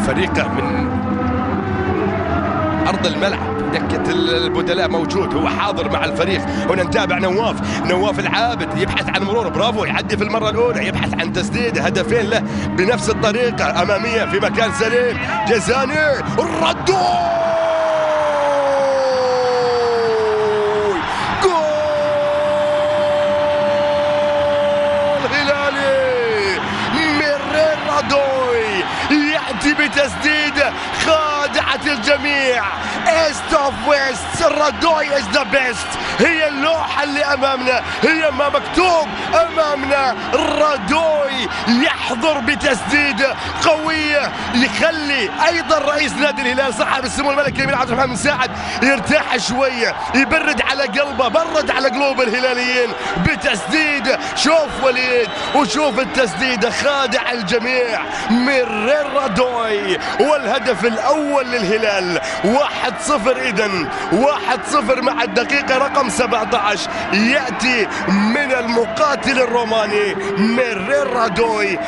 فريقه من أرض الملعب. دكة البدلاء موجود، هو حاضر مع الفريق. هنا نتابع نواف العابد يبحث عن مرور، برافو، يعدي في المرة الأولى، يبحث عن تسديد، هدفين له بنفس الطريقة، أمامية في مكان سليم. جزاني الردو، جول هلالي. ميرير رادوي يأتي بتسديدة خادعة الجميع. ايست اوف ويست، رادوي از ذا بيست. هي اللوحة اللي امامنا، هي ما مكتوب امامنا. رادوي يحضر بتسديدة قوية يخلي ايضا رئيس نادي الهلال صاحب السمو الملكي الامير عبد الرحمن بن سعد يرتاح شوية، يبرد على قلبه، برد على قلوب الهلاليين بتسديدة. شوف وليد وشوف التسديدة، خادع الجميع. ميرير رادوي والهدف الاول للهلال. 1-0 إذن 1-0 مع الدقيقة رقم 17 يأتي من المقاتل الروماني ميرير رادوي.